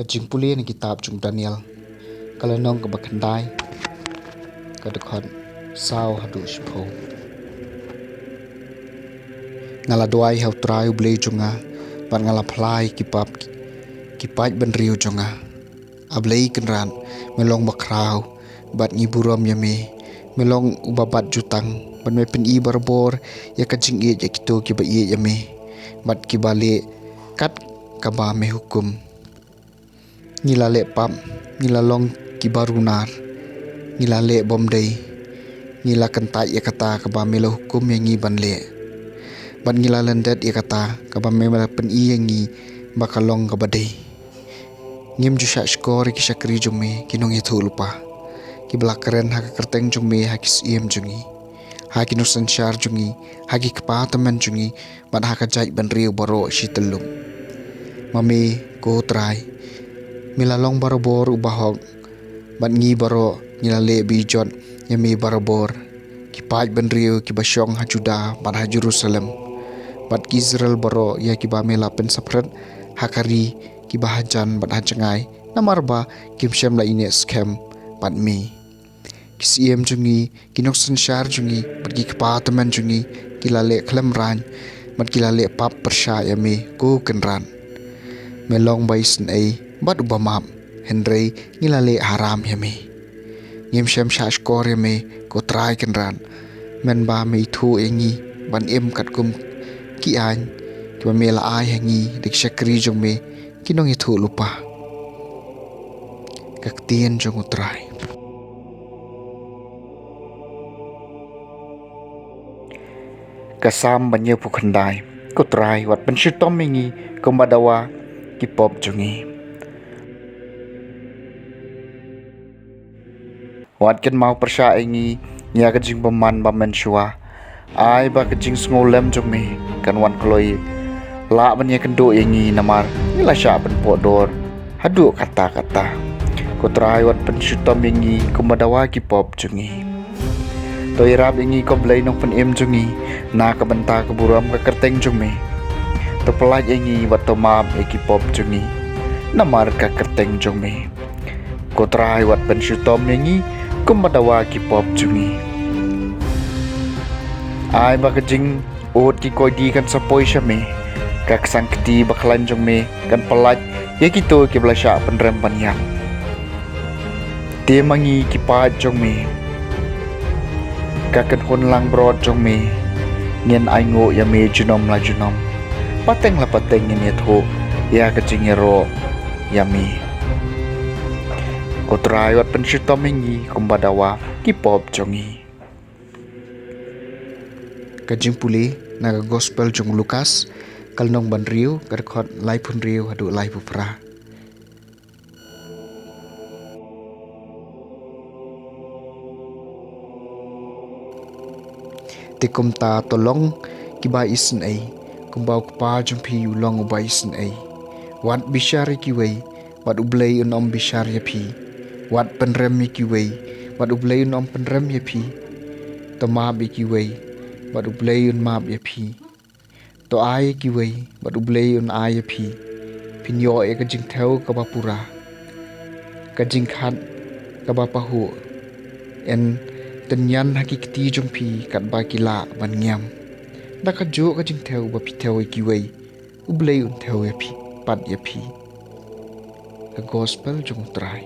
Jingpule ni kitab Jung Daniel kalau nong ke bakandai ke dekat sau hadu shpo ngala doai hau trai ble junga ban ngala plai kipai ben riu junga ablei kenran melong bakrau bat ngiburam yame melong ubabat jutang ban me pen i barbor ya kajing ye ya kito ki ba ye yame bat kibale kat kaba me hukum ngila le pam ngila long kibarunar ngila le bomdei ngila kentai ya kata kaba melo hukum yang ngi ban le ban ngila lendet ya kata kaba mela pen i yang ngi bakalong kaba dei ngim ju sha skor ki shakri jume kinong itu lupa ki blakaren ha kerteng jume ha kis iem jungi ha ki nusanshar jungi ha ki kpatamen jungi ban ha ka jai ban riu baro shitelum mami ko trai milalong barabor ubahog ban ngi baro ngilale bijon yami barabor kipai ben riu ki basyong ha juda ban ha Jerusalem bat Israel baro ya ki ba mela pen sapret hakari ki bahajan ban ha cengai namarba kim syam la ine scam bat mi kisiem jungi kinok sanshar jungi bat ki kpatamen jungi kilale klem ran bat kilale pap persya yami ko kenran melong baisen ai bat ubamam Henry ngilale haram yame ngim syam shashkor yame ko trai kenran men ba me thu engi ban em kat kum ki an ki mela ai hangi dik shakri jome kinong ithu lupa kaktien jong utrai kasam banyak pukhandai ko trai wat penshitom mengi komadawa ki pop jungi wat ken mau persya engi nya kajing paman bamen shua ai ba kajing ngolem jome kan wan kloi la banya kendo engi namar nila sya ben podor hadu kata-kata ko trai wat penshitom engi komadawa ki pop jungi toirab engi ko blai nong pen em jungi na ka benta ka buram ka kerteng jungi to pelaj engi wat to map eki pop jungi namar ka kerteng jungi ko trai wat penshitom engi kumadawa ki pop jungi ai ba kajing ot ki kodi kan sapoi syame kak sangkti baklan jungi kan pelaj ye kito ki blasya penrem panyang te mangi ki pa jungi kakan hunlang brod jungi ngien ai ngo yame junom la junom pateng la pateng ni tho ya kajing ro yami ko trai wat penshitom mengi kumbadawa ki pop jongi kajing puli naga gospel jong Lukas kalnong ban riu karkhot lai pun riu hadu lai pupra tikum ta tolong ki ba isen ai kumbau kpa jumpi ulong ba isen ai wat bishari ki wei wat ublei unom bishar ya pi wat penrem ki wei wat ublei unom penrem ya pi to ma bi ki wei wat ublei un ma ya pi to ai ki wei wat ublei un ai ya pi pinyo e ka jing theu ka bapura ka jing khat ka bapahu en tenyan hakikti jumpi kat ba kila ban ngiam da ka jo ka jing theu ba pi theu ki wei ublei un theu ya pi pat ya pi the gospel jung trai